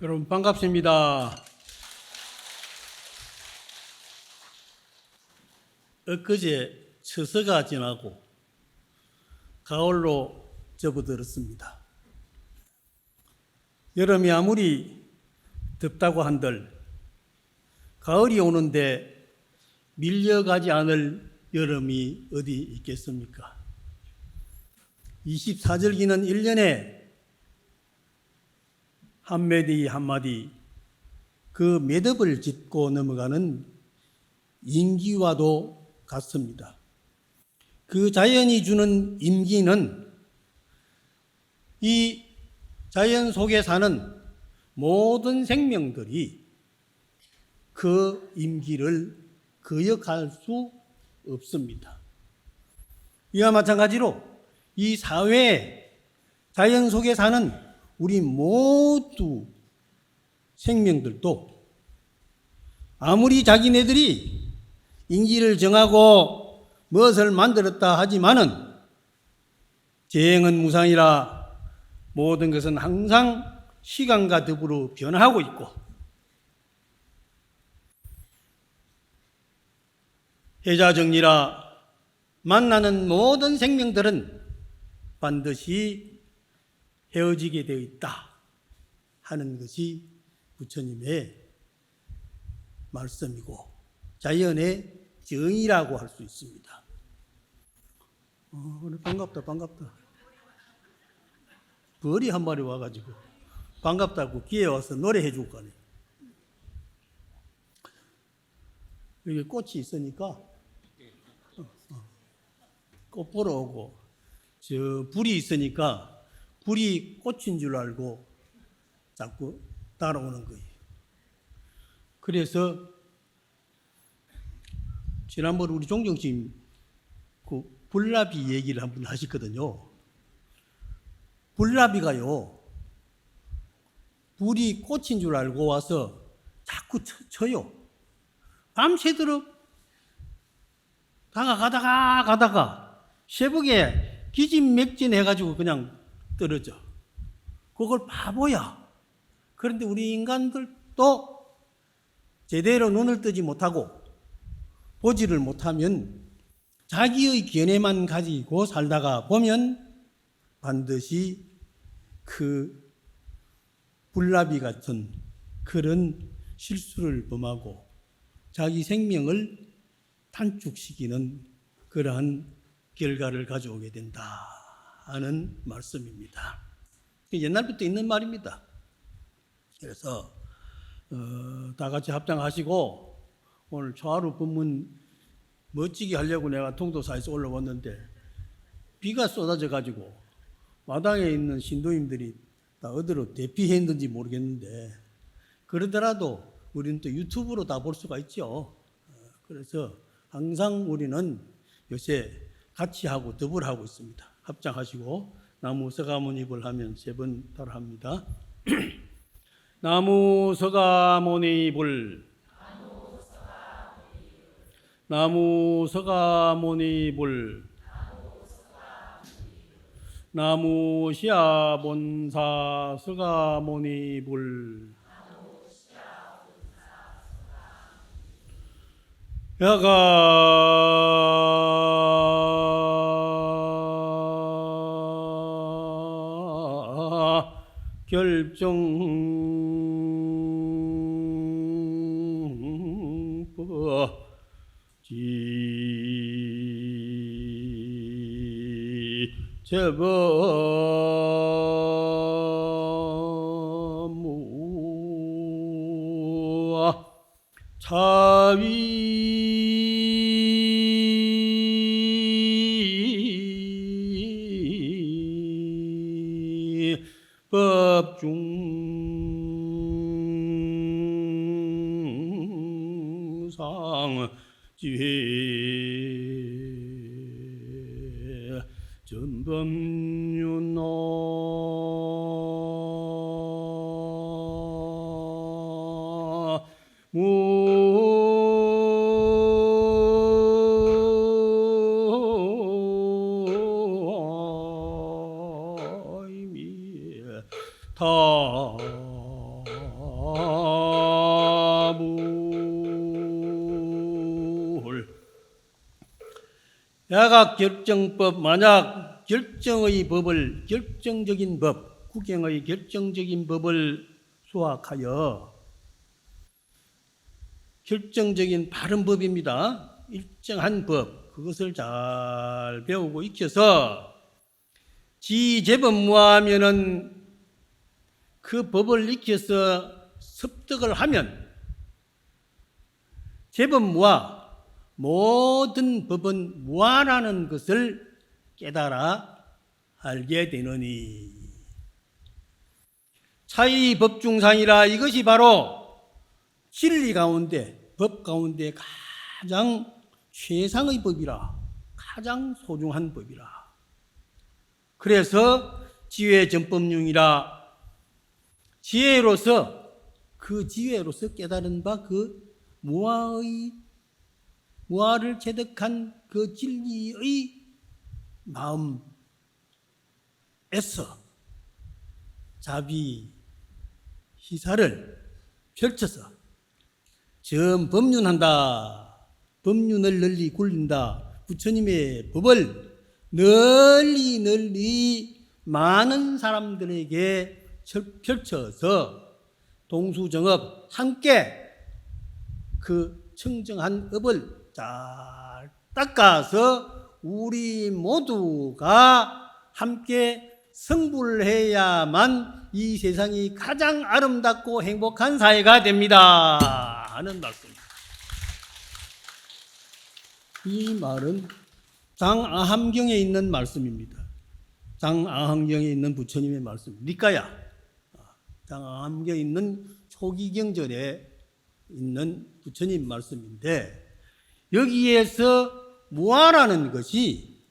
여러분 반갑습니다. 엊그제 처서가 지나고 가을로 접어들었습니다. 여름이 아무리 덥다고 한들 가을이 오는데 밀려가지 않을 여름이 어디 있겠습니까? 24절기는 1년에 한 마디 한마디 그 매듭을 짚고 넘어가는 임기와도 같습니다. 그 자연이 주는 임기는 이 자연 속에 사는 모든 생명들이 그 임기를 거역할 수 없습니다. 이와 마찬가지로 이 사회에 자연 속에 사는 우리 모두 생명들도 아무리 자기네들이 임기를 정하고 무엇을 만들었다 하지만은 재행은 무상이라 모든 것은 항상 시간과 더불어 변화하고 있고 해자정리라 만나는 모든 생명들은 반드시 헤어지게 되어 있다 하는 것이 부처님의 말씀이고 자연의 정의라고 할 수 있습니다. 오늘 반갑다. 벌이 한 마리 와가지고 반갑다고 기회 와서 노래해 줄 거네. 여기 꽃이 있으니까 꽃 보러 오고 저 불이 있으니까 불이 꽃인 줄 알고 자꾸 따라오는 거예요. 그래서 지난번에 우리 종정님 그 불나비 얘기를 한번 하셨거든요. 불나비가요, 불이 꽃인 줄 알고 와서 자꾸 쳐요. 밤새도록 가다가 새벽에 기진맥진해가지고 그냥 떨어져. 그걸 바보야. 그런데 우리 인간들도 제대로 눈을 뜨지 못하고 보지를 못하면 자기의 견해만 가지고 살다가 보면 반드시 그 불나비 같은 그런 실수를 범하고 자기 생명을 단축시키는 그러한 결과를 가져오게 된다 하는 말씀입니다. 옛날부터 있는 말입니다. 그래서 다 같이 합장하시고 오늘 초하루 법문 멋지게 하려고 내가 통도사에서 올라왔는데 비가 쏟아져 가지고 마당에 있는 신도님들이 다 어디로 대피했는지 모르겠는데 그러더라도 우리는 또 유튜브로 다 볼 수가 있죠. 그래서 항상 우리는 요새 같이 하고 더불어 하고 있습니다. 합장하시고 나무 서가모니불 하면 3번 따라합니다. 나무 서가모니불 나무 서가모니불 나무 시아본사 서가모니불 야가 결정법지 제법무 차위 법중상 지회 전범윤노 무이미 타 야각결정법, 만약 결정적인 법, 국경의 결정적인 법을 수확하여 결정적인 바른 법입니다. 일정한 법, 그것을 잘 배우고 익혀서 지제법무하면은 그 법을 익혀서 습득을 하면 제법무와 모든 법은 무아라는 것을 깨달아 알게 되느니 차이 법중상이라 이것이 바로 진리 가운데 법 가운데 가장 최상의 법이라 가장 소중한 법이라. 그래서 지혜 전법륜이라 지혜로서 그 지혜로서 깨달은 바 그 무아를 체득한 그 진리의 마음에서 자비 희사를 펼쳐서 전법륜한다. 법륜을 널리 굴린다. 부처님의 법을 널리 많은 사람들에게 펼쳐서 동수정업 함께 그 청정한 업을 잘 닦아서 우리 모두가 함께 성불해야만 이 세상이 가장 아름답고 행복한 사회가 됩니다 하는 말씀입니다. 이 말은 장아함경에 있는 말씀입니다. 장아함경에 있는 부처님의 말씀. 니까야 장아함경에 있는 초기경전에 있는 부처님 말씀인데 여기에서 무아라는 것이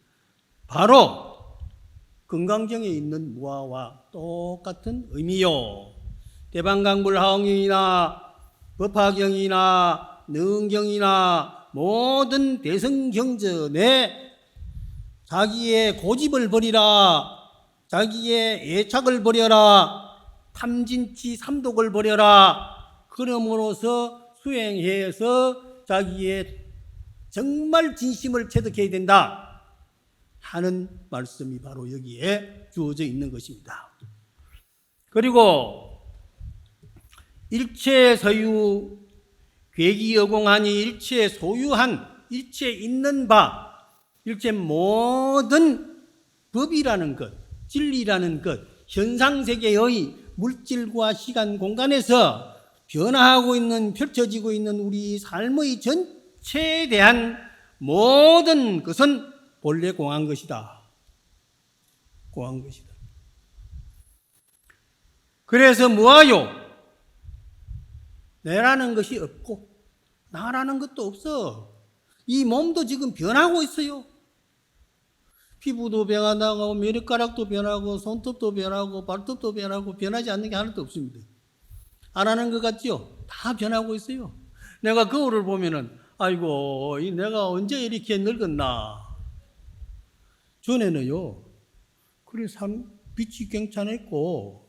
바로 금강경에 있는 무아와 똑같은 의미요. 대방강불하옹경이나 법화경이나 능경이나 모든 대성경전에 자기의 고집을 버리라, 자기의 애착을 버려라, 탐진치 삼독을 버려라. 그러므로서 수행해서 자기의 정말 진심을 체득해야 된다 하는 말씀이 바로 여기에 주어져 있는 것입니다. 그리고 일체 서유 괴기여공하니 일체 소유한 일체 있는 바 일체 모든 법이라는 것, 진리라는 것, 현상세계의 물질과 시간 공간에서 변화하고 있는, 펼쳐지고 있는 우리 삶의 전체에 대한 모든 것은 본래 공한 것이다. 공한 것이다. 그래서 무아요. 내라는 것이 없고 나라는 것도 없어. 이 몸도 지금 변하고 있어요. 피부도 변하고 머리카락도 변하고 손톱도 변하고 발톱도 변하고 변하지 않는 게 하나도 없습니다. 안 하는 것 같죠? 다 변하고 있어요. 내가 거울을 보면은 아이고 내가 언제 이렇게 늙었나. 전에는요. 그래 빛이 괜찮았고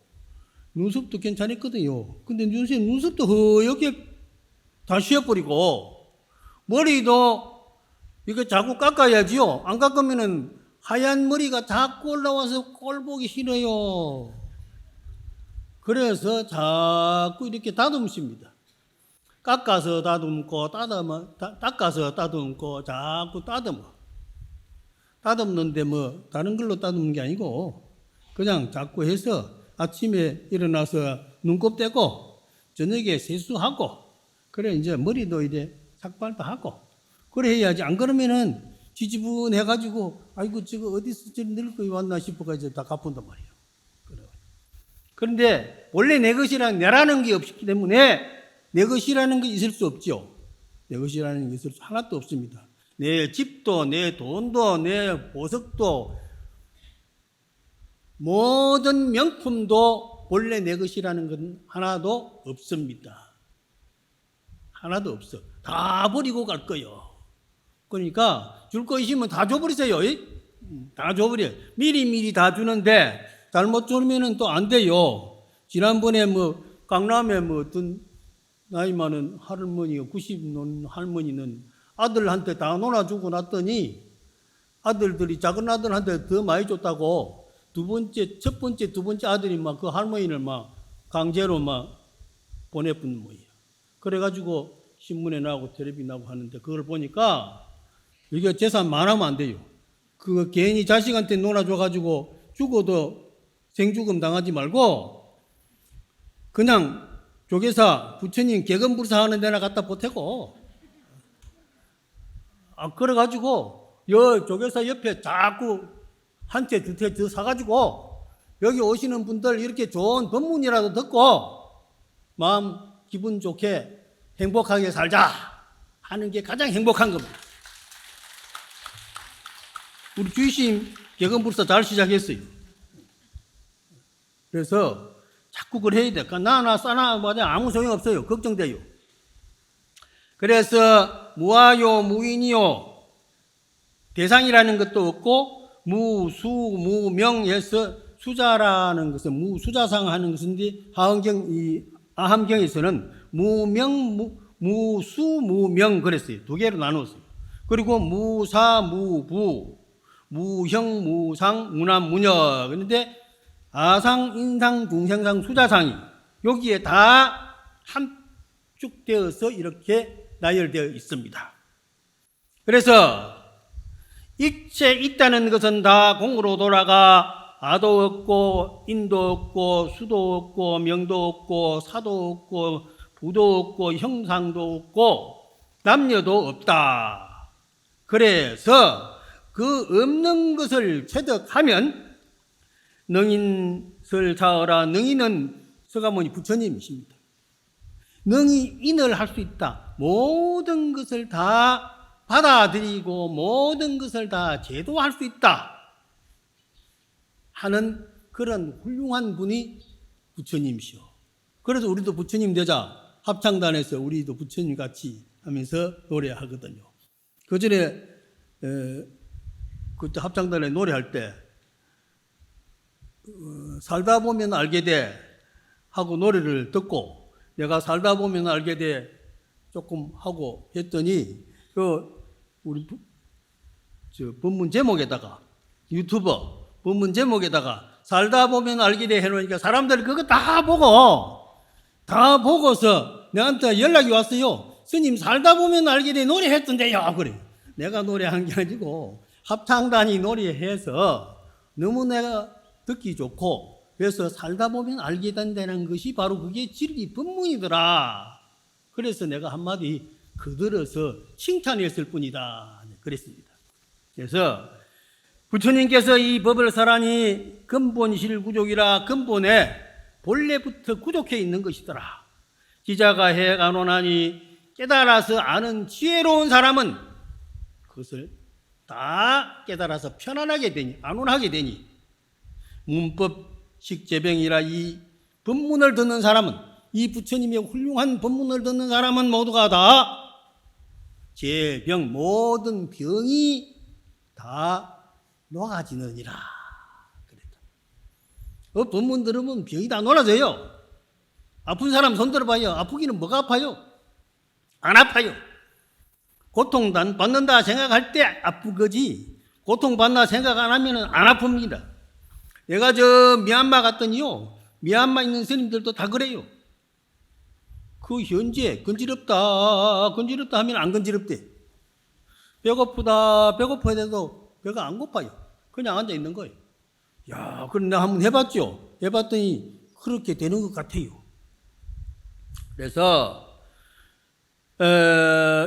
눈썹도 괜찮았거든요. 근데 눈썹도 허옇게 다 씌어버리고 머리도 이거 자꾸 깎아야지요. 안 깎으면은 하얀 머리가 자꾸 올라와서 꼴 보기 싫어요. 그래서 자꾸 이렇게 다듬습니다. 깎아서 다듬고 닦아서 다듬고 자꾸 다듬어. 다듬는데 뭐 다른 걸로 다듬는 게 아니고 그냥 자꾸 해서 아침에 일어나서 눈곱 떼고 저녁에 세수하고 그래 이제 머리도 이제 삭발도 하고 그래 해야지. 안 그러면은 지지분해가지고 아이고 저거 어디서 저리 늙고 왔나 싶어가지고 다 갚은단 말이에요. 그런데 원래 내 것이란 내라는 게 없기 때문에 내 것이라는 게 있을 수 없죠. 내 것이라는 게 있을 수 하나도 없습니다. 내 집도 내 돈도 내 보석도 모든 명품도 원래 내 것이라는 건 하나도 없습니다. 하나도 없어. 다 버리고 갈 거요. 그러니까 줄 거 있으면 다 줘버리세요. 다 줘버려. 미리 다 주는데 잘못 주면은 또 안 돼요. 지난번에 강남에 어떤 나이 많은 할머니가 90년 할머니는 아들한테 다 놀아주고 났더니 아들들이 작은 아들한테 더 많이 줬다고 첫 번째, 두 번째 아들이 막 그 할머니를 막 강제로 막 보내뿐 뭐예요. 그래가지고 신문에 나오고 텔레비 나오고 하는데 그걸 보니까 이게 재산 많으면 안 돼요. 그거 괜히 자식한테 놀아줘가지고 죽어도 생죽음 당하지 말고 그냥 조계사, 부처님 개건불사 하는 데나 갖다 보태고 그래가지고 조계사 옆에 자꾸 한 채, 두 채 더 사가지고 여기 오시는 분들 이렇게 좋은 법문이라도 듣고 마음 기분 좋게 행복하게 살자 하는 게 가장 행복한 겁니다. 우리 주이심 개건불사 잘 시작했어요. 그래서 자꾸 그걸 해야 돼. 나나 싸나 아무 소용 없어요. 걱정돼요. 그래서 무아요, 무인이요. 대상이라는 것도 없고 무수, 무명에서 수자라는 것은 무수자상 하는 것인데 아함경에서는 무명, 무수, 무명 그랬어요. 두 개로 나눴어요. 그리고 무사, 무부, 무형, 무상, 무남, 무녀. 그런데 아상, 인상, 중생상, 수자상이 여기에 다 함축되어서 이렇게 나열되어 있습니다. 그래서 일체 있다는 것은 다 공으로 돌아가 아도 없고 인도 없고 수도 없고 명도 없고 사도 없고 부도 없고 형상도 없고 남녀도 없다. 그래서 그 없는 것을 체득하면 능인설 자어라. 능인은 서가모니 부처님이십니다. 능히 인을 할 수 있다. 모든 것을 다 받아들이고 모든 것을 다 제도할 수 있다 하는 그런 훌륭한 분이 부처님이시오. 그래서 우리도 부처님 되자 합창단에서 우리도 부처님 같이 하면서 노래하거든요. 그 전에 그때 합창단에 노래할 때 살다 보면 알게 돼 하고 노래를 듣고 내가 살다 보면 알게 돼 조금 하고 했더니 우리 본문 제목에다가 유튜버 본문 제목에다가 살다 보면 알게 돼 해놓으니까 사람들이 그거 다 보고서 내한테 연락이 왔어요. 스님 살다 보면 알게 돼 노래했던데요. 그래. 내가 노래한 게 아니고 합창단이 노래해서 너무 내가 듣기 좋고 그래서 살다 보면 알게 된다는 것이 바로 그게 진리 법문이더라. 그래서 내가 한마디 그들어서 칭찬했을 뿐이다. 그랬습니다. 그래서 부처님께서 이 법을 사라니 근본실 구족이라 근본에 본래부터 구족해 있는 것이더라. 기자가 해가노나니 깨달아서 아는 지혜로운 사람은 그것을 다 깨달아서 편안하게 되니 안온하게 되니 문법식 제병이라 이 법문을 듣는 사람은 이 부처님의 훌륭한 법문을 듣는 사람은 모두가 다 제병 모든 병이 다 녹아지느니라. 그랬다. 법문 들으면 병이 다 놀아져요. 아픈 사람 손 들어봐요. 아프기는 뭐가 아파요? 안 아파요. 고통 받는다 생각할 때 아픈 거지 고통받나 생각 안 하면 안 아픕니다. 내가 미얀마 갔더니요. 미얀마 있는 스님들도 다 그래요. 그 현재 건지럽다 하면 안 건지럽대. 배고프다 해도 배가 안 고파요. 그냥 앉아 있는 거예요. 야, 그럼 내가 한번 해봤죠. 해봤더니 그렇게 되는 것 같아요. 그래서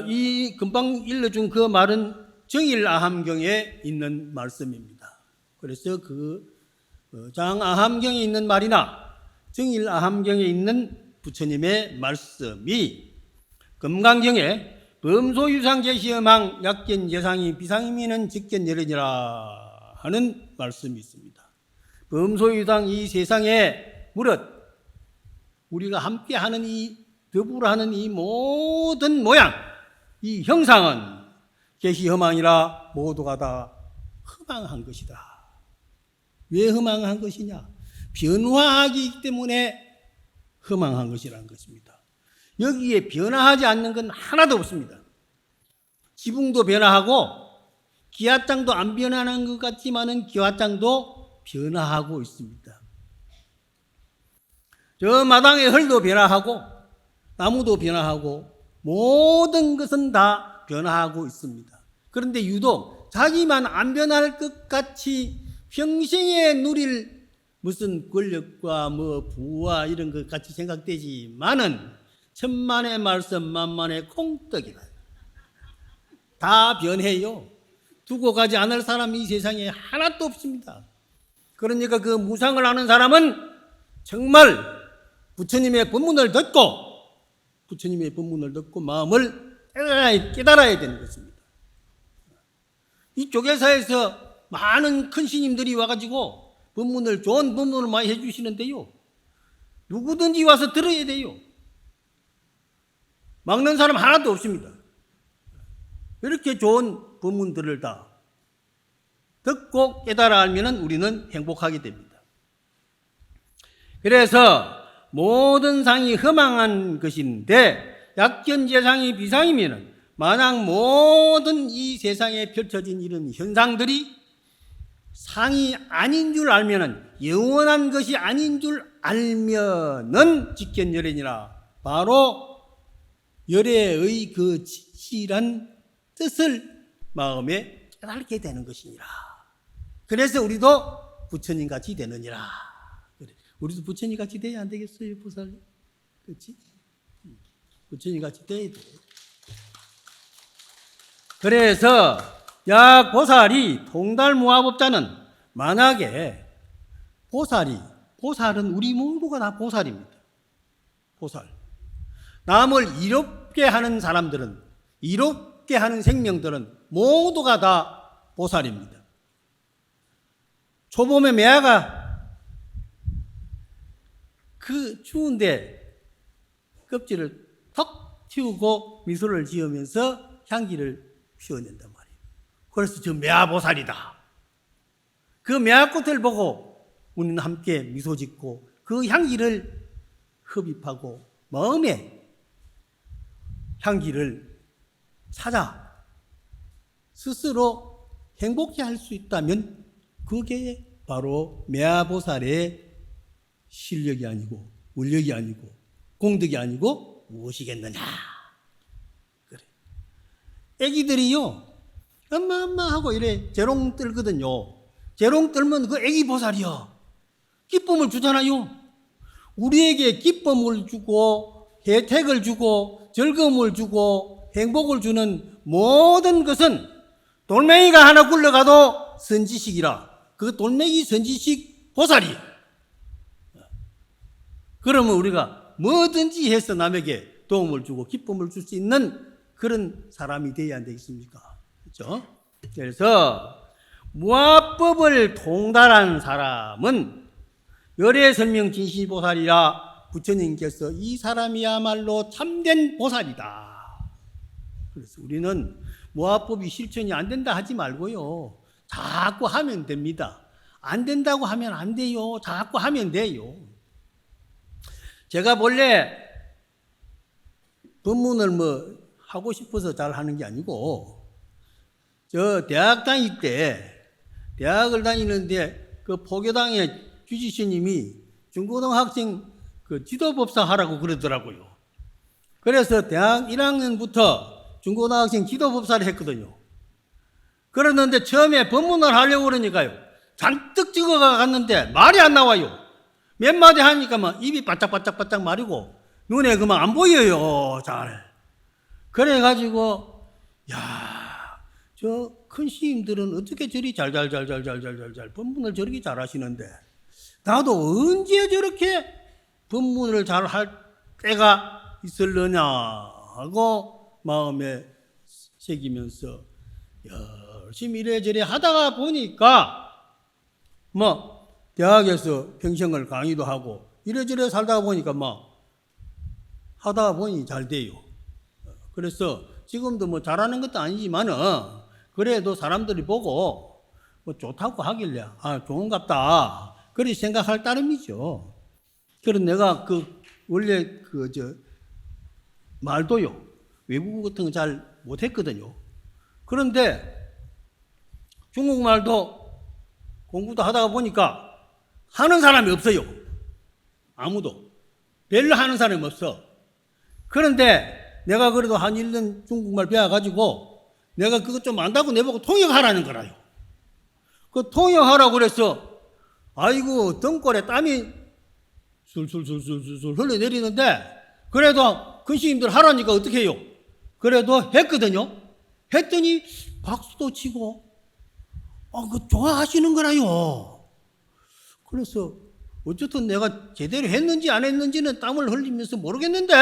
이 금방 일러준 그 말은 정일아함경에 있는 말씀입니다. 그래서 장아함경에 있는 말이나 정일아함경에 있는 부처님의 말씀이 금강경에 범소유상 제시음항 약견 예상이 비상이미는 직견예련이라 하는 말씀이 있습니다. 범소유상 이 세상에 무릇 우리가 함께 하는 더불어 하는 이 모든 모양, 이 형상은 계시허망이라 모두가 다 허망한 것이다. 왜 허망한 것이냐? 변화하기 때문에 허망한 것이라는 것입니다. 여기에 변화하지 않는 건 하나도 없습니다. 지붕도 변화하고 기와장도 안 변하는 것 같지만은 기와장도 변화하고 있습니다. 저 마당의 흙도 변화하고 나무도 변화하고 모든 것은 다 변화하고 있습니다. 그런데 유독 자기만 안 변할 것 같이 평생에 누릴 무슨 권력과 뭐 부와 이런 것 같이 생각되지만은 천만의 말씀 만만의 콩떡이다. 다 변해요. 두고 가지 않을 사람이 이 세상에 하나도 없습니다. 그러니까 그 무상을 아는 사람은 정말 부처님의 법문을 듣고 마음을 깨달아야 되는 것입니다. 이 조계사에서 많은 큰 스님들이 와가지고 좋은 법문을 많이 해주시는데요. 누구든지 와서 들어야 돼요. 막는 사람 하나도 없습니다. 이렇게 좋은 법문들을 다 듣고 깨달아 알면 우리는 행복하게 됩니다. 그래서 모든 상이 허망한 것인데 약견재상이 비상이면 만약 모든 이 세상에 펼쳐진 이런 현상들이 상이 아닌 줄 알면은 영원한 것이 아닌 줄 알면은 직견열애니라 바로 열애의 그 진실한 뜻을 마음에 깨닫게 되는 것이니라. 그래서 우리도 부처님 같이 되느니라. 우리도 부처님 같이 돼야 안 되겠어요, 보살? 그렇지? 부처님 같이 돼야 돼. 그래서 약 보살이 통달무아법자는 만약에 보살은 우리 모두가 다 보살입니다. 보살. 남을 이롭게 하는 사람들은, 이롭게 하는 생명들은 모두가 다 보살입니다. 초봄에 매화가 그 추운데 껍질을 턱 틔우고 미소를 지으면서 향기를 피워낸단 말이에요. 그래서 저 매화보살이다. 그 매화꽃을 보고 우리는 함께 미소 짓고 그 향기를 흡입하고 마음에 향기를 찾아 스스로 행복해 할 수 있다면 그게 바로 매화보살의 실력이 아니고 원력이 아니고 공덕이 아니고 무엇이겠느냐. 그래. 애기들이요 엄마 하고 이래 재롱 떨거든요. 재롱 떨면 그 애기 보살이요 기쁨을 주잖아요. 우리에게 기쁨을 주고 혜택을 주고 즐거움을 주고 행복을 주는 모든 것은 돌멩이가 하나 굴러가도 선지식이라. 그 돌멩이 선지식 보살이. 그러면 우리가 뭐든지 해서 남에게 도움을 주고 기쁨을 줄 수 있는 그런 사람이 되어야 안 되겠습니까? 그렇죠? 그래서 무아법을 통달한 사람은 열애설명 진실보살이라 부처님께서 이 사람이야말로 참된 보살이다. 그래서 우리는 무아법이 실천이 안 된다 하지 말고요. 자꾸 하면 됩니다. 안 된다고 하면 안 돼요. 자꾸 하면 돼요. 제가 본래 법문을 하고 싶어서 잘 하는 게 아니고, 저 대학을 다니는데 그 포교당의 주지스님이 중고등학생 그 지도법사 하라고 그러더라고요. 그래서 대학 1학년부터 중고등학생 지도법사를 했거든요. 그러는데 처음에 법문을 하려고 그러니까요. 잔뜩 찍어가 갔는데 말이 안 나와요. 몇 마디 하니까 막 입이 바짝바짝 마르고 눈에 그만 안 보여요. 잘. 그래가지고 저 큰 스님들은 어떻게 저리 잘 법문을 저렇게 잘하시는데 나도 언제 저렇게 법문을 잘 할 때가 있을려냐 하고 마음에 새기면서 열심히 이래저래 하다가 보니까 대학에서 평생을 강의도 하고 이래저래 살다가 보니까 하다가 보니 잘 돼요. 그래서 지금도 잘하는 것도 아니지만은 그래도 사람들이 보고 좋다고 하길래 좋은갑다 그렇게 생각할 따름이죠. 그래서 내가 원래 말도요 외국어 같은 거 잘 못했거든요. 그런데 중국말도 공부도 하다가 보니까 하는 사람이 없어요. 아무도. 별로 하는 사람이 없어. 그런데 내가 그래도 한 1년 중국말 배워가지고 내가 그것 좀 안다고 내보고 통역하라는 거라요. 그 통역하라고 그래서 아이고 등골에 땀이 술술술술술 흘러내리는데 그래도 근시님들 하라니까 어떻게 해요? 그래도 했거든요. 했더니 박수도 치고 그 좋아하시는 거라요. 그래서 어쨌든 내가 제대로 했는지 안 했는지는 땀을 흘리면서 모르겠는데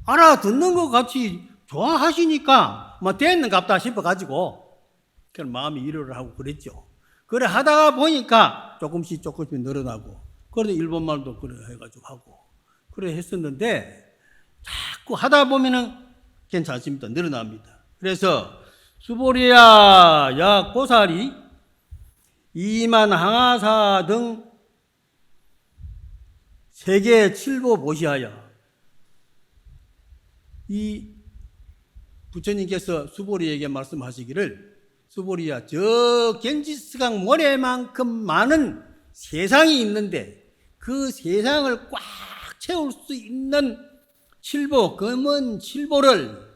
알아듣는 것 같이 좋아하시니까 뭐 됐는갑다 싶어가지고 그런 마음이 위로를 하고 그랬죠. 그래 하다가 보니까 조금씩 늘어나고 그래도 일본말도 그래 해가지고 하고 그래 했었는데 자꾸 하다 보면은 괜찮습니다. 늘어납니다. 그래서 수보리아 약 보살이 이만 항아사 등 세계 7보 보시하여 이 부처님께서 수보리에게 말씀하시기를 수보리야 저 겐지스강 모래만큼 많은 세상이 있는데 그 세상을 꽉 채울 수 있는 7보 검은 7보를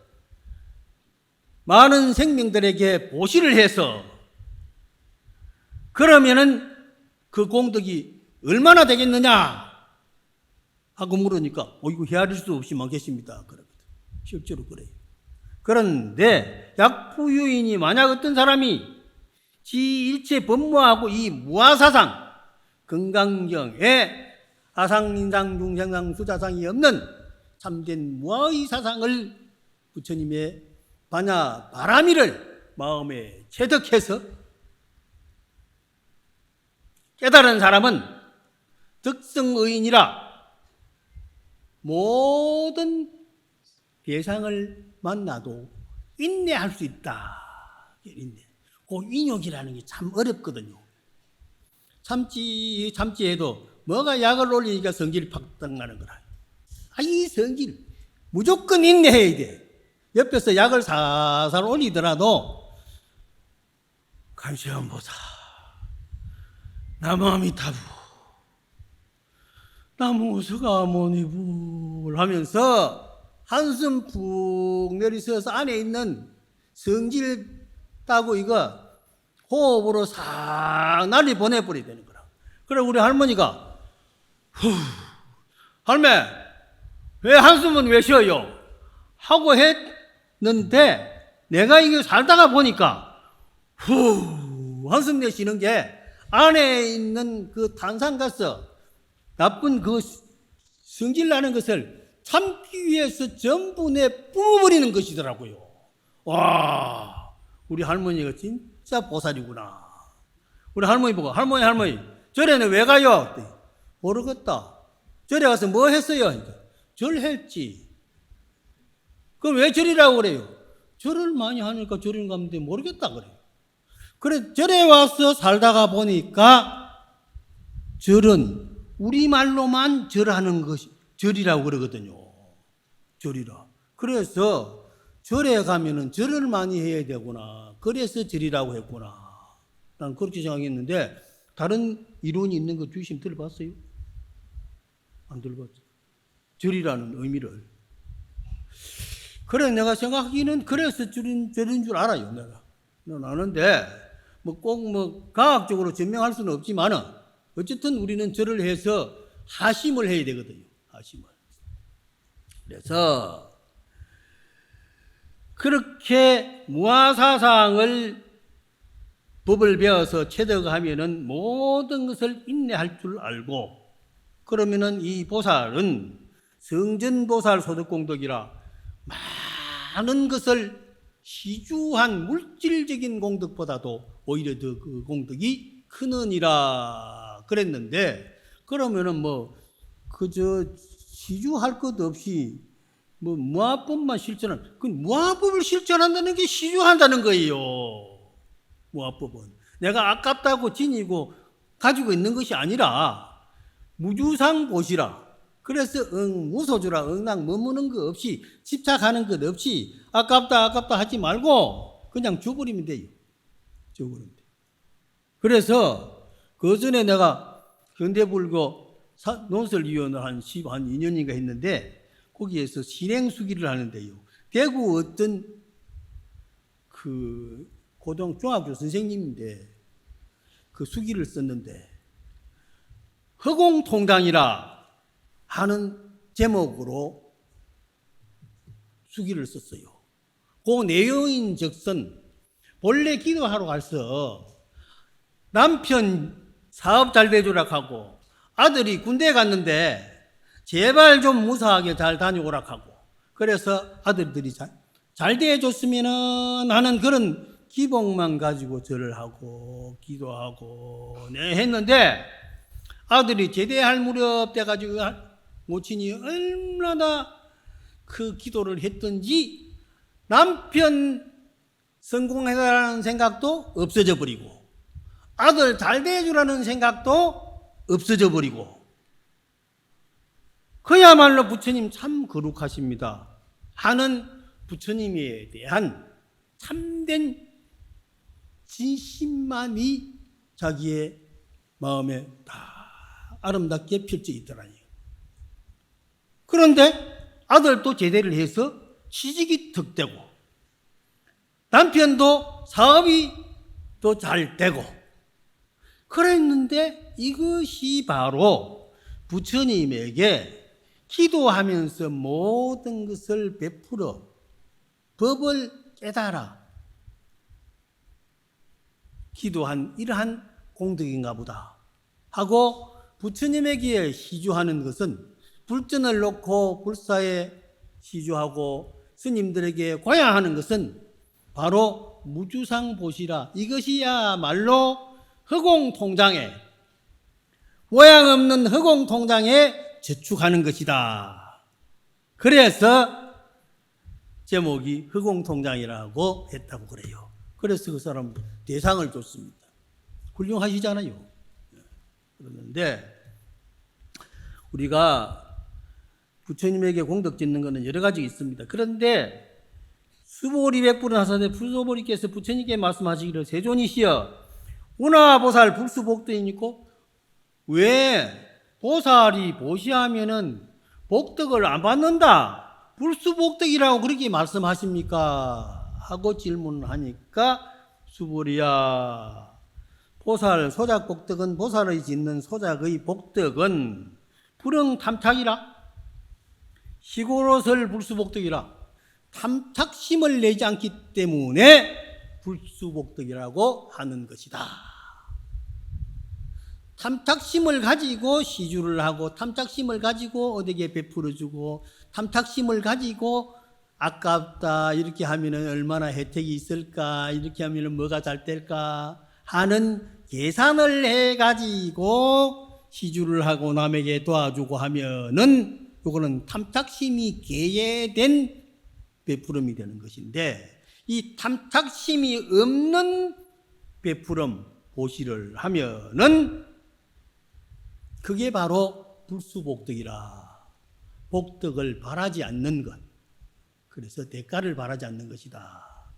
많은 생명들에게 보시를 해서 그러면은 그 공덕이 얼마나 되겠느냐 하고 물으니까 이거 헤아릴 수 없이 많겠습니다. 그러거든. 실제로 그래요. 그런데 약부유인이 만약 어떤 사람이 지 일체 법무하고 이 무아사상 건강경에 아상인상 중생상 수자상이 없는 참된 무아의 사상을 부처님의 반야 바라미를 마음에 체득해서 깨달은 사람은 득성의인이라 모든 대상을 만나도 인내할 수 있다. 인내. 그 인욕이라는 게 참 어렵거든요. 참지 해도 뭐가 약을 올리니까 성질이 팍딱 나는 거라. 이 성질 무조건 인내해야 돼. 옆에서 약을 살살 올리더라도 관세음보살 나무아미타부 나무스가모니불 하면서 한숨 푹 내리셔서 안에 있는 성질 따고 이거 호흡으로 싹 날리 보내버려야 되는 거라. 그래 우리 할머니가 할매 왜 한숨은 왜 쉬어요? 하고 했는데 내가 이게 살다가 보니까 한숨 내쉬는 게 안에 있는 그 탄산가스 나쁜 그 성질 나는 것을 참기 위해서 전부 뿜어버리는 것이더라고요. 와, 우리 할머니가 진짜 보살이구나. 우리 할머니 보고 할머니 절에는 왜 가요? 모르겠다. 절에 가서 뭐 했어요? 절했지. 그럼 왜 절이라고 그래요? 절을 많이 하니까 절을 가는데 모르겠다 그래요. 그래 절에 와서 살다가 보니까 절은 우리말로만 절하는 것이 절이라고 그러거든요. 절이라. 그래서 절에 가면은 절을 많이 해야 되구나. 그래서 절이라고 했구나. 난 그렇게 생각했는데 다른 이론이 있는 거 주심 들어봤어요? 안 들어봤죠. 절이라는 의미를. 그래 내가 생각하기는 그래서 절인 줄 알아요. 내가. 난 아는데 꼭 과학적으로 증명할 수는 없지만은 어쨌든 우리는 절을 해서 하심을 해야 되거든요. 하심을. 그래서 그렇게 무아사상을 법을 배워서 체득하면은 모든 것을 인내할 줄 알고 그러면은 이 보살은 성전보살 소득공덕이라 많은 것을 시주한 물질적인 공덕보다도 오히려 더 그 공덕이 크느니라 그랬는데 그러면은 그저 시주할 것 없이 무아법만 실천한 그 무아법을 실천한다는 게 시주한다는 거예요. 무아법은 내가 아깝다고 지니고 가지고 있는 것이 아니라 무주상 보시라. 그래서 무소주라 응당 머무는 것 없이 집착하는 것 없이 아깝다 하지 말고 그냥 줘버리면 돼요. 적으는데. 그래서 그 전에 내가 현대불교 논설위원을 한 2년인가 했는데 거기에서 실행수기를 하는데요. 대구 어떤 그 중학교 선생님인데 그 수기를 썼는데 허공통장이라 하는 제목으로 수기를 썼어요. 그 내용인 즉슨 본래 기도하러 가서 남편 사업 잘 되주라 하고 아들이 군대 갔는데 제발 좀 무사하게 잘 다녀오라 하고 그래서 아들들이 잘 대해줬으면 하는 그런 기복만 가지고 절을 하고 기도하고 했는데 아들이 제대할 무렵 돼가지고 모친이 얼마나 그 기도를 했던지 남편 성공해달라는 생각도 없어져 버리고 아들 잘 대해주라는 생각도 없어져 버리고 그야말로 부처님 참 거룩하십니다 하는 부처님에 대한 참된 진심만이 자기의 마음에 다 아름답게 펼쳐 있더라니요. 그런데 아들도 제대를 해서 취직이 득되고 남편도 사업이 또 잘 되고 그랬는데 이것이 바로 부처님에게 기도하면서 모든 것을 베풀어 법을 깨달아 기도한 이러한 공덕인가 보다 하고 부처님에게 시주하는 것은 불전을 놓고 불사에 시주하고 스님들에게 고야하는 것은 바로 무주상보시라 이것이야말로 허공통장에 모양 없는 허공통장에 저축하는 것이다. 그래서 제목이 허공통장이라고 했다고 그래요. 그래서 그 사람 대상을 줬습니다. 훌륭하시잖아요. 그러는데 우리가 부처님에게 공덕 짓는 것은 여러 가지 있습니다. 그런데 수보리 백불은 하사대 불소보리께서 부처님께 말씀하시기를 세존이시여 운하보살 불수복덕이니까 왜 보살이 보시하면은 복덕을 안 받는다 불수복덕이라고 그렇게 말씀하십니까 하고 질문을 하니까 수보리야 보살 소작복덕은 보살의 짓는 소작의 복덕은 불응탐탁이라 시골옷을 불수복덕이라 탐탁심을 내지 않기 때문에 불수복덕이라고 하는 것이다. 탐탁심을 가지고 시주를 하고 탐탁심을 가지고 어디에 베풀어주고 탐탁심을 가지고 아깝다 이렇게 하면 얼마나 혜택이 있을까 이렇게 하면 뭐가 잘 될까 하는 계산을 해가지고 시주를 하고 남에게 도와주고 하면은 이거는 탐탁심이 계예된 베풀음이 되는 것인데 이 탐탁심이 없는 베풀음 보시를 하면은 그게 바로 불수복덕이라 복덕을 바라지 않는 것 그래서 대가를 바라지 않는 것이다.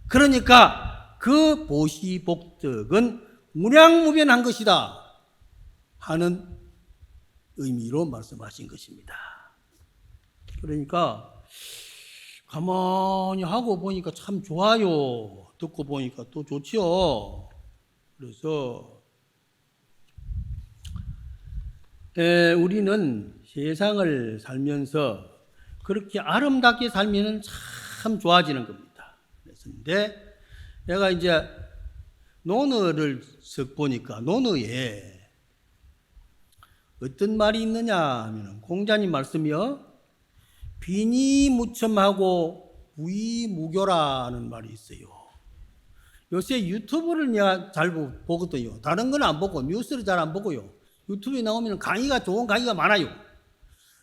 그러니까 그 보시복덕은 무량무변한 것이다 하는 의미로 말씀하신 것입니다. 그러니까 가만히 하고 보니까 참 좋아요. 듣고 보니까 또 좋지요. 그래서 우리는 세상을 살면서 그렇게 아름답게 살면 참 좋아지는 겁니다. 그런데 내가 이제 논어를 쓱 보니까 논어에 어떤 말이 있느냐 하면 공자님 말씀이요. 비니무첨하고 부이무교라는 말이 있어요. 요새 유튜브를 내가 잘 보거든요. 다른 건 안 보고 뉴스를 잘 안 보고요. 유튜브에 나오면 강의가 좋은 강의가 많아요.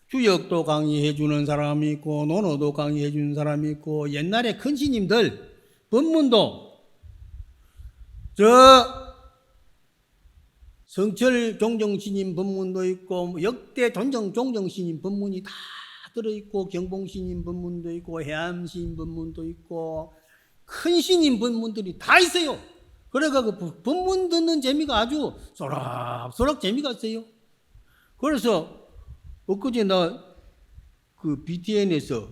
주역도 강의해 주는 사람이 있고 논어도 강의해 주는 사람이 있고 옛날에 큰 스님들 법문도 성철 종정스님 법문도 있고 역대 종정스님 법문이 다 들어있고 경봉스님 법문도 있고 해암스님 법문도 있고 큰 스님 법문들이 다 있어요. 그래가 그 본문 듣는 재미가 아주 소락소락 재미가 있어요. 그래서 엊그제 나 그 BTN에서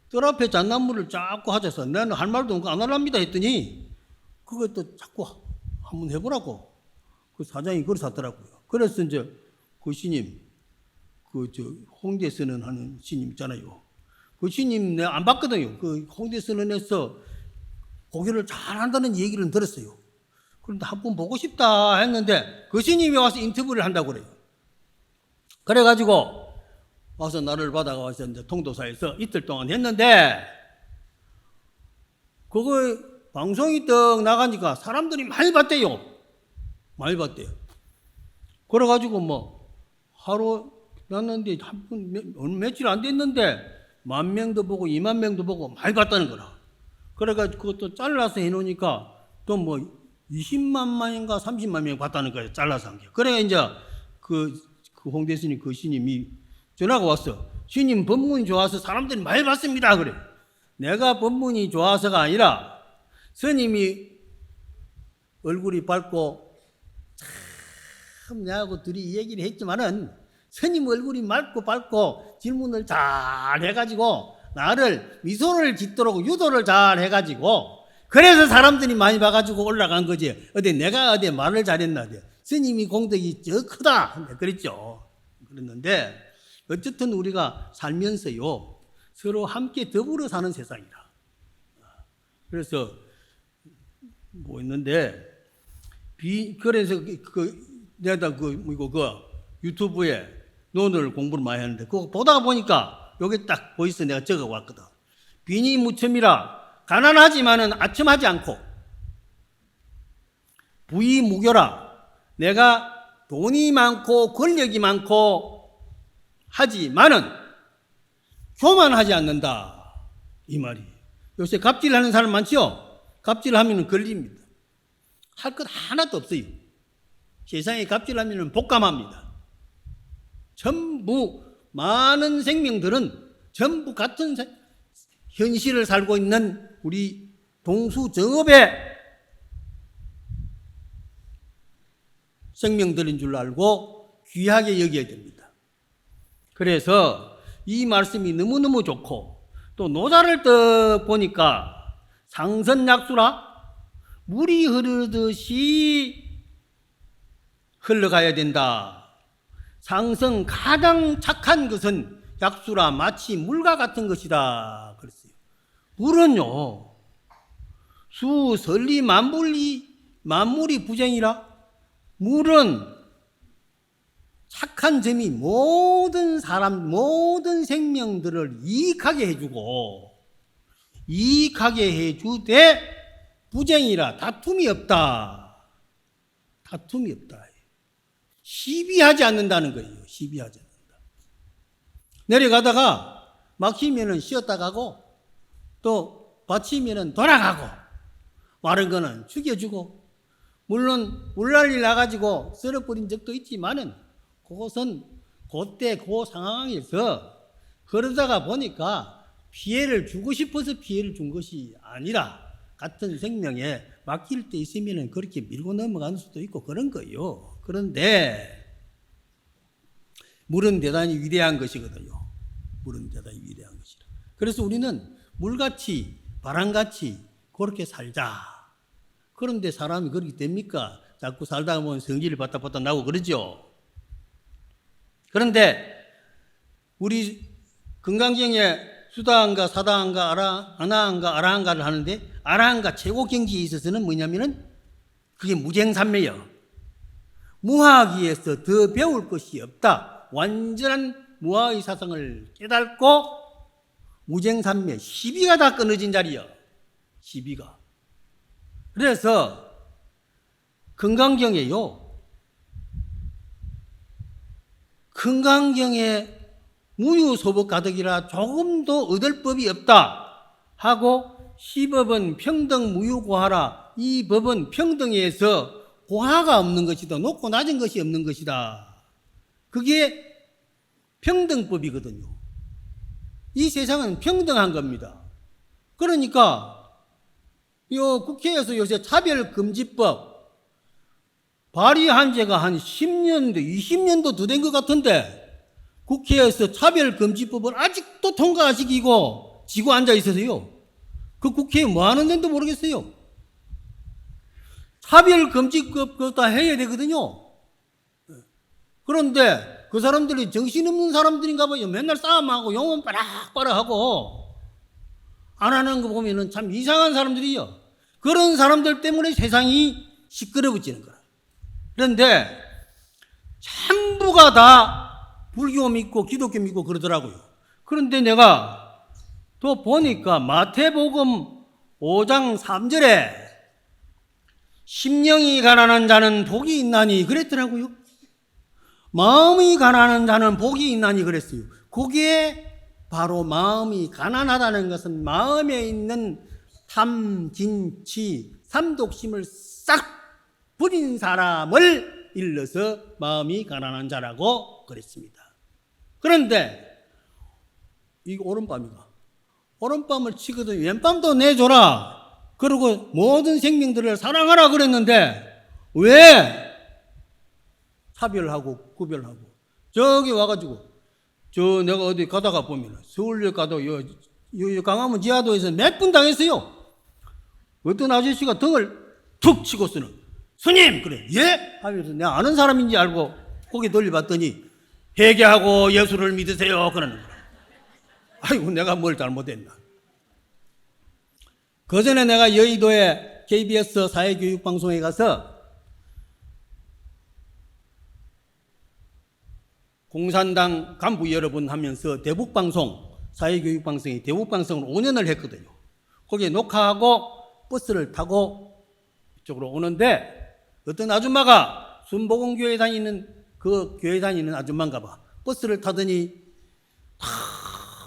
뜰 앞에 잣나무를 자꾸 하자서 나는 할 말도 없고 안 할랍니다 했더니 그것도 자꾸 한번 해보라고 그 사장이 그걸 샀더라고요. 그래서 이제 그 스님 그 저 홍대 선언하는 스님 있잖아요. 그 스님 내가 안 봤거든요. 그 홍대 선언에서 고기를 잘한다는 얘기를 들었어요. 그런데 한번 보고 싶다 했는데 그 스님이 와서 인터뷰를 한다고 그래요. 그래가지고 와서 나를 받아가서 이제 통도사에서 이틀 동안 했는데 그거 방송이 떡 나가니까 사람들이 많이 봤대요. 많이 봤대요. 그래가지고 뭐 하루 났는데 며칠 안 됐는데 10,000명도 보고 20,000명도 보고 많이 봤다는 거라. 그래가지고 그것도 잘라서 해놓으니까 또 뭐 20만 명인가 30만 명 봤다는 거예요. 잘라서 한 게. 그래 이제 그 홍대 스님 그 스님이 전화가 왔어. 스님 법문이 좋아서 사람들이 많이 봤습니다. 그래. 내가 법문이 좋아서가 아니라 스님이 얼굴이 밝고 참 내하고 둘이 얘기를 했지만은 스님 얼굴이 밝고 질문을 잘 해가지고 나를 미소를 짓도록 유도를 잘 해가지고 그래서 사람들이 많이 봐가지고 올라간 거지. 내가 말을 잘했나 스님이 공덕이 저 크다 그랬죠. 그랬는데 어쨌든 우리가 살면서요 서로 함께 더불어 사는 세상이라. 그래서 뭐 있는데 그래서 내가 그 유튜브에 논을 공부를 많이 하는데 그거 보다가 보니까 여기 딱 보이서 내가 적어 왔거든. 빈이 무첨이라 가난하지만은 아첨하지 않고 부이 무교라 내가 돈이 많고 권력이 많고 하지만은 교만하지 않는다 이 말이. 요새 갑질하는 사람 많죠? 갑질하면 걸립니다. 할 것 하나도 없어요. 세상에 갑질하면 복감합니다. 전부 많은 생명들은 전부 같은 현실을 살고 있는 우리 동수정업의 생명들인 줄 알고 귀하게 여겨야 됩니다. 그래서 이 말씀이 너무너무 좋고 또 노자를 떠 보니까 상선약수라 물이 흐르듯이 흘러가야 된다. 상성 가장 착한 것은 약수라 마치 물과 같은 것이다. 그랬어요. 물은요 수 설리 만물이 부정이라 물은 착한 점이 모든 사람, 모든 생명들을 이익하게 해주고 이익하게 해주되 부정이라 다툼이 없다. 다툼이 없다. 시비하지 않는다는 거예요. 시비하지 않는다. 내려가다가 막히면은 쉬었다 가고 또 받치면은 돌아가고 마른 거는 죽여주고 물론 물난리 나가지고 썰어버린 적도 있지만은 그것은 그때 그 상황에서 그러다가 보니까 피해를 주고 싶어서 피해를 준 것이 아니라 같은 생명에 맡길 때 있으면 그렇게 밀고 넘어가는 수도 있고 그런 거예요. 그런데 물은 대단히 위대한 것이거든요. 물은 대단히 위대한 것이라. 그래서 우리는 물같이 바람같이 그렇게 살자. 그런데 사람이 그렇게 됩니까? 자꾸 살다가 보면 성질이 바닥바닥 나고 그러죠. 그런데 우리 금강경에 수다한가 사다한가 아나한가 아라한가를 하는데 아라한가 최고 경지에 있어서는 뭐냐면은 그게 무쟁삼매예요. 무학위에서 더 배울 것이 없다. 완전한 무학의 사상을 깨닫고 무쟁삼매 시비가 다 끊어진 자리야. 시비가. 그래서 금강경에요. 금강경에 무유소법 가득이라 조금도 얻을 법이 없다 하고 시법은 평등 무유고하라. 이 법은 평등에서 고하가 없는 것이다. 높고 낮은 것이 없는 것이다. 그게 평등법이거든요. 이 세상은 평등한 겁니다. 그러니까 요 국회에서 요새 차별금지법 발의한 지가 한 10년도, 20년도 더 된 것 같은데 국회에서 차별금지법을 아직도 통과하시기고 지고 앉아 있어서요. 그 국회에 뭐 하는 데도 모르겠어요. 차별금지법 그거 다 해야 되거든요. 그런데 그 사람들이 정신없는 사람들인가 봐요. 맨날 싸움하고 용은 빠락빠락하고 안 하는 거 보면은 참 이상한 사람들이요. 그런 사람들 때문에 세상이 시끄러워지는 거야. 그런데 전부가 다 불교 믿고 기독교 믿고 그러더라고요. 그런데 내가 또 보니까 마태복음 5장 3절에 심령이 가난한 자는 복이 있나니 그랬더라고요. 마음이 가난한 자는 복이 있나니 그랬어요. 그게 바로 마음이 가난하다는 것은 마음에 있는 탐, 진, 치, 삼독심을 싹 버린 사람을 일러서 마음이 가난한 자라고 그랬습니다. 그런데 이거 오른밤이가 오른밤을 치거든 왼밤도 내줘라. 그리고 모든 생명들을 사랑하라 그랬는데 왜 차별하고 구별하고 저기 와가지고 저 내가 어디 가다가 보면 서울역 가도 요 강화문 지하도에서 몇 분 당했어요. 어떤 아저씨가 등을 툭 치고서는 스님 그래 예? 하면서 내가 아는 사람인지 알고 고개 돌려봤더니 회개하고 예수를 믿으세요 그러는 거야. 아이고 내가 뭘 잘못했나. 그 전에 내가 여의도에 KBS 사회교육방송에 가서 공산당 간부 여러분 하면서 대북방송, 사회교육방송이 대북방송을 5년을 했거든요. 거기에 녹화하고 버스를 타고 이쪽으로 오는데 어떤 아줌마가 순복음교회 다니는 그 교회 다니는 아줌마인가 봐. 버스를 타더니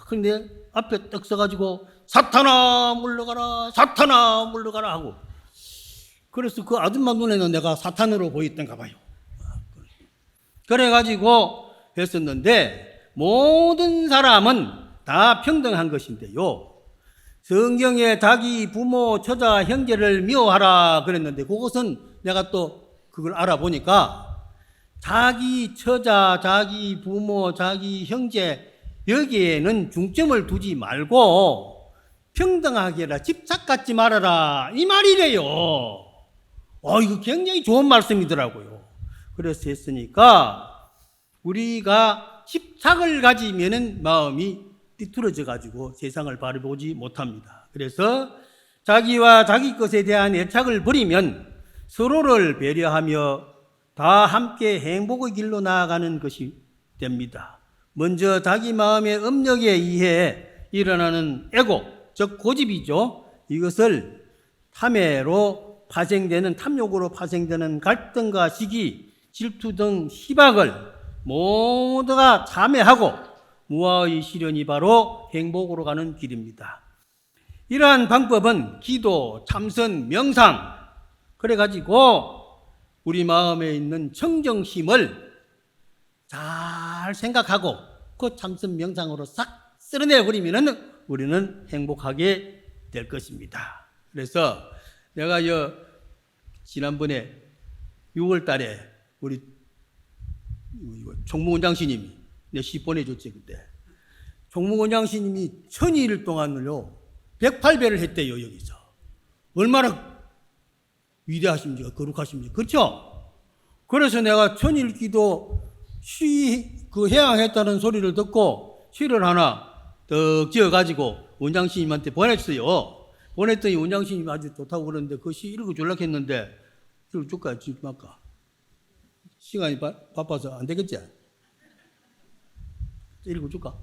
근데 앞에 딱 서가지고 사탄아 물러가라 사탄아 물러가라 하고 그래서 그 아줌마 눈에는 내가 사탄으로 보였던가 봐요. 그래가지고 했었는데 모든 사람은 다 평등한 것인데요. 성경에 자기 부모, 처자, 형제를 미워하라 그랬는데 그것은 내가 또 그걸 알아보니까 자기 처자, 자기 부모, 자기 형제 여기에는 중점을 두지 말고 평등하게 해라, 집착 갖지 말아라 이 말이래요. 이거 굉장히 좋은 말씀이더라고요. 그래서 했으니까 우리가 집착을 가지면은 마음이 삐뚤어져 가지고 세상을 바라보지 못합니다. 그래서 자기와 자기 것에 대한 애착을 버리면 서로를 배려하며 다 함께 행복의 길로 나아가는 것이 됩니다. 먼저 자기 마음의 업력에 의해 일어나는 에고, 즉 고집이죠. 이것을 탐욕으로 파생되는 갈등과 시기, 질투 등 희박을 모두가 자매하고 무아의 실현이 바로 행복으로 가는 길입니다. 이러한 방법은 기도, 참선, 명상 그래가지고 우리 마음에 있는 청정심을 잘 생각하고 그 참선 명상으로 싹 쓸어내버리면 우리는 행복하게 될 것입니다. 그래서 내가 지난번에 6월 달에 우리 총무원장 스님이 내 시 보내줬지 그때. 총무원장 스님이 1000일 동안을요 108배를 했대요 여기서. 얼마나 위대하십니까? 거룩하십니까? 그렇죠? 그래서 내가 1000일 기도 해양했다는 소리를 듣고 시를 하나 떡 지어가지고 원장 스님한테 보냈어요. 보냈더니 원장 스님이 아주 좋다고 그러는데 그 시 읽어주려고 했는데 읽어줄까? 지금 할까? 시간이 바빠서 안 되겠지? 읽어줄까?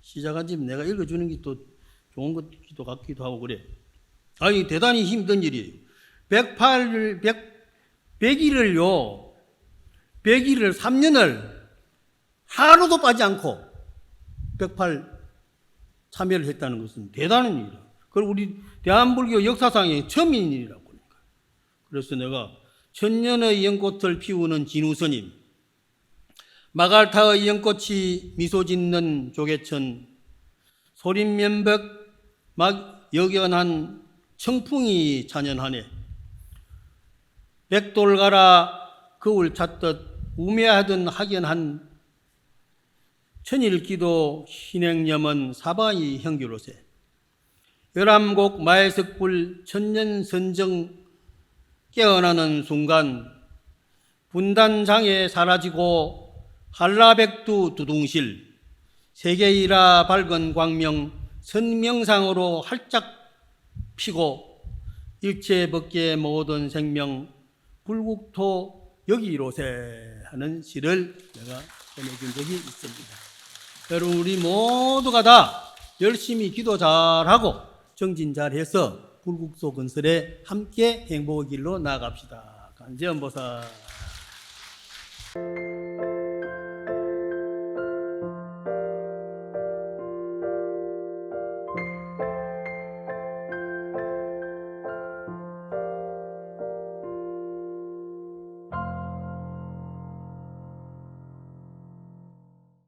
시작한 집 내가 읽어주는 게 또 좋은 것도 같기도 하고 그래. 아니 대단히 힘든 일이에요. 100일을요 3년을 하루도 빠지 않고 108 참여를 했다는 것은 대단한 일이에요. 그리고 우리 대한불교 역사상에 처음인 일이라고 그러니까. 그래서 내가 천년의 연꽃을 피우는 진우스님, 마갈타의 연꽃이 미소 짓는 조계천, 소림면벽 막 역연한 청풍이 찬연하네. 백돌가라 거울 찾듯 우매하던 학연한 천일기도 신행념은 사바이 형규로세 열암곡 마해석불 천년선정 깨어나는 순간 분단장애 사라지고 한라백두 두둥실 세계일화 밝은 광명 선명상으로 활짝 피고 일체법계 모든 생명 불국토 여기로세 하는 시를 내가 전해준 적이 있습니다. 여러분 우리 모두가 다 열심히 기도 잘하고 정진 잘해서 불국토 건설에 함께 행복의 길로 나아갑시다. 간지연보살.